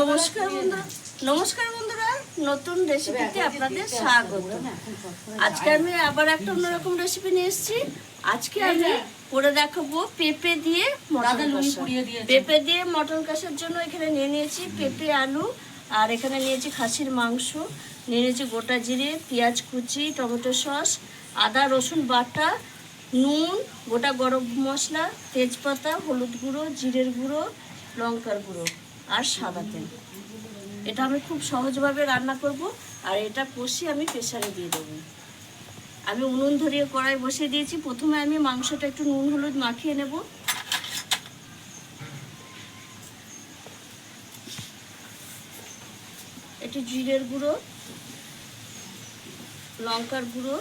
নমস্কার বন্ধুরা, নতুন রেসিপিতে আপনাদের স্বাগত। আজকে আমি আবার একটা অন্যরকম রেসিপি নিয়ে এসেছি। আজকে আমি করে দেখাবো পেঁপে দিয়ে মটন কষা। পেঁপে দিয়ে মটন কষার জন্য এখানে নিয়েছি পেঁপে, আলু, আর এখানে নিয়েছি খাসির মাংস, নিয়েছি গোটা জিরে, পেঁয়াজ কুচি, টমেটো সস, আদা রসুন বাটা, নুন, গোটা গরম মশলা, তেজপাতা, হলুদ গুঁড়ো, জিরের গুঁড়ো, লঙ্কার গুঁড়ো আর সাদা তেল। এটা আমি খুব সহজভাবে রান্না করব। আর এটা কষিয়ে আমি প্রেসারে দিয়ে দেবো। আমি উনুন ধরিয়ে কড়াই বসিয়ে দিয়েছি। প্রথমে আমি মাংসটা একটু নুন হলুদ মাখিয়ে নেব। একটু জিরের গুঁড়ো, লঙ্কার গুঁড়ো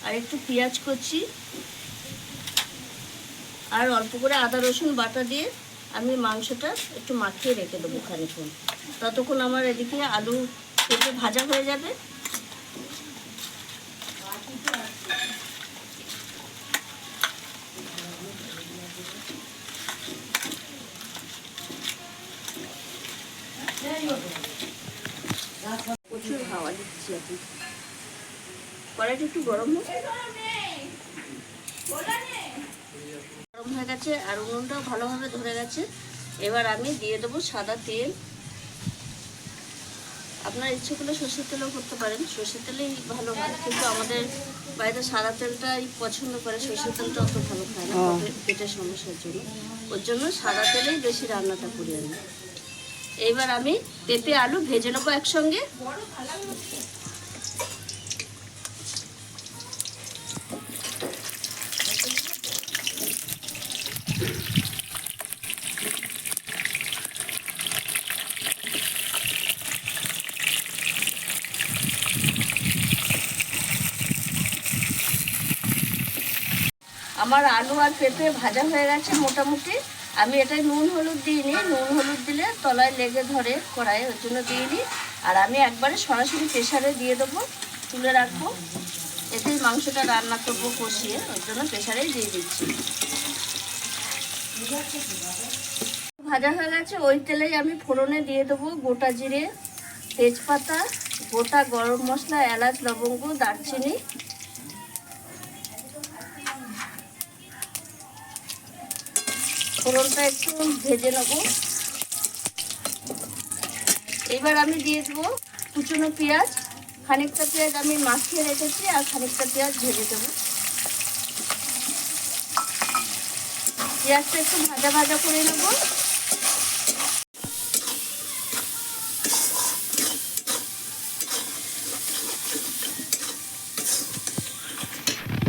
আর একটু পেঁয়াজ কুচি আর অল্প করে আদা রসুন বাটা দিয়ে আমি মাংসটা একটু মাখিয়ে রেখে দেবো খানিকক্ষণ। ততক্ষণ আমার এদিকে আলু পেঁপে ভাজা হয়ে যাবে। প্রচুর হাওয়া দিচ্ছি এখন। কড়াইটা একটু গরম হয়ে গেছে আর উনুনটাও ভালোভাবে ধরে গেছে। এবার আমি দিয়ে দেবো সাদা তেল। আপনার ইচ্ছে করলে সর্ষের তেলও করতে পারেন, সর্ষের তেলেই ভালো হয়, কিন্তু আমাদের বাড়িতে সাদা তেলটাই পছন্দ করে, সর্ষের তেলটা অত ভালো খায় না পেটের সমস্যার জন্য। ওর জন্য সাদা তেলেই বেশি রান্নাটা করি আমি। এইবার আমি পেঁপে আলু ভেজে নেবো একসঙ্গে। আমার আলু আর পেঁপে ভাজা হয়ে গেছে মোটামুটি। আমি এটাই নুন হলুদ দিইনি, নুন হলুদ দিলে তলায় লেগে ধরে কড়াই, ওর জন্য দিইনি। আর আমি একবারে সরাসরি প্রেসারে দিয়ে দেবো, তুলে রাখবো। এতেই মাংসটা রান্না করবো কষিয়ে, ওর জন্য প্রেসারেই দিয়ে দিচ্ছি। ভাজা হয়ে গেছে, ওই তেলেই আমি ফোড়নে দিয়ে দেবো গোটা জিরে, তেজপাতা, গোটা গরম মশলা, এলাচ, লবঙ্গ, দারচিনি। ফোড়নটা একটু ভেজে নেব। এবার আমি দিয়ে দেবো কুচনো পেঁয়াজ। খানিকটা পেঁয়াজ আমি মাখিয়ে রেখেছি আর খানিকটা পেঁয়াজ ভেজে দেবো। পেঁয়াজটা একটু ভাজা ভাজা করে নেব।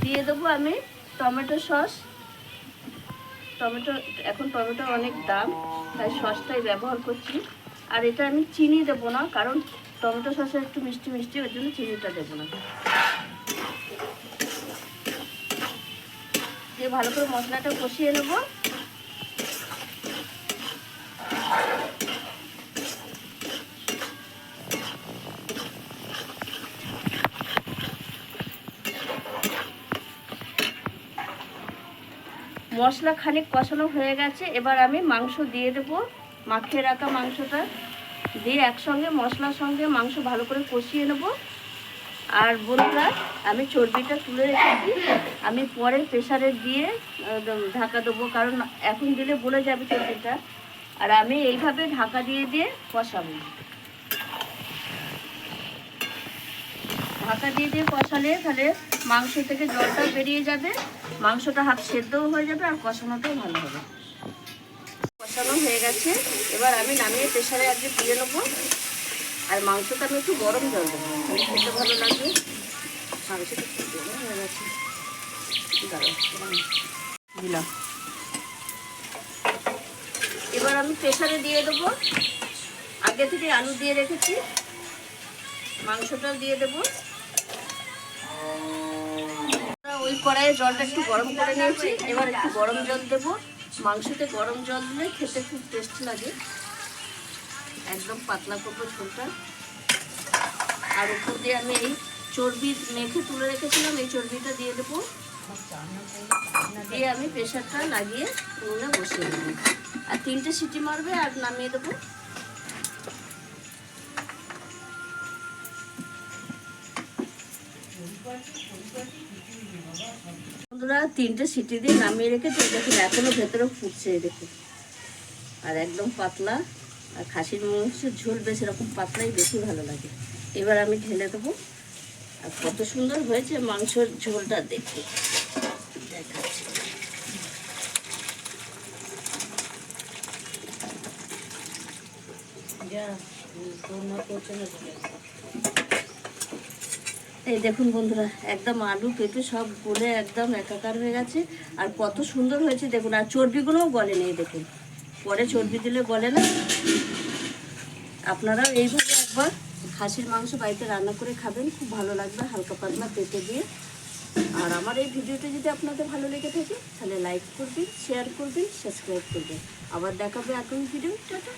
দিয়ে দেবো আমি টমেটো সস। এখন টমেটো অনেক দাম, তাই সসটাই ব্যবহার করছি। আর এটা আমি চিনি দেবো না, কারণ টমেটো সসে একটু মিষ্টি মিষ্টি, ওর জন্য চিনিটা দেবো না। দিয়ে ভালো করে মশলাটা কষিয়ে নেব। মশলা খানিক কষানো হয়ে গেছে। এবার আমি মাংস দিয়ে দেবো, মাখিয়ে রাখা মাংসটা দিয়ে একসঙ্গে মশলার সঙ্গে মাংস ভালো করে কষিয়ে নেব। আর বন্ধুরা, আমি চর্বিটা তুলে রেখেছি, আমি পরে প্রেসারে দিয়ে ঢাকা দেবো, কারণ এখন দিলে বলে যাবে চর্বিটা। আর আমি এইভাবে ঢাকা দিয়ে দিয়ে কষাবো। ঢাকা দিয়ে দিয়ে কষালে তাহলে মাংস থেকে জলটা বেরিয়ে যাবে, মাংসটা হাফ সেদ্ধও হয়ে যাবে আর কষানোটাও ভালো হবে। কষানো হয়ে গেছে, এবার আমি নামিয়ে প্রেসারে আজকে দিয়ে নেবো। আর মাংসটা আমি একটু গরম জল দেবো, খেতে ভালো লাগবে। মাংসটা একটু গরম হয়ে গেছে, দিলাম। এবার আমি প্রেসারে দিয়ে দেবো। আগে থেকে আলু দিয়ে রেখেছি, মাংসটাও দিয়ে দেবো। ওই কড়াইয়ে জলটা একটু গরম করে নিয়েছি, এবার একটু গরম জল দেবো। মাংসতে গরম জল দিলে খেতে খুব টেস্ট লাগে। একদম পাতলা করবো ঝোলটা। আর উপর দিয়ে আমি এই চর্বি মেখে তুলে রেখেছিলাম, এই চর্বিটা দিয়ে দেবো। দিয়ে আমি প্রেসারটা লাগিয়ে উনুনে বসিয়ে দেবো। আর 3টে সিটি মারবে আর নামিয়ে দেবো। বন্ধুরা 3টে সিটি দিয়ে নামিয়ে রেখেছে, দেখুন এখনো ভেতরে ফুটছে, দেখুন। আর একদম পাতলা, আর খাসির মাংসের ঝোল বেশ এরকম পাতলাই বেশি ভালো লাগে। এবার আমি ঢেলে দেবো। আর কত সুন্দর হয়েছে মাংসের ঝোলটা, দেখুন দেখাচ্ছি। এই দেখুন বন্ধুরা, একদম আলু পেঁপে সব গলে একদম একাকার হয়ে গেছে। আর কত সুন্দর হয়েছে দেখুন। আর চর্বিগুলোও গলে নেই, দেখুন। পরে চর্বি দিলে গলে না। আপনারাও এইভাবে একবার খাসির মাংস বাড়িতে রান্না করে খাবেন, খুব ভালো লাগবে হালকা পাতলা পেঁপে দিয়ে। আর আমার এই ভিডিওটা যদি আপনাদের ভালো লেগে থাকে তাহলে লাইক করবেন, শেয়ার করবেন, সাবস্ক্রাইব করবেন। আবার দেখাবে এখন ভিডিও। টাটা।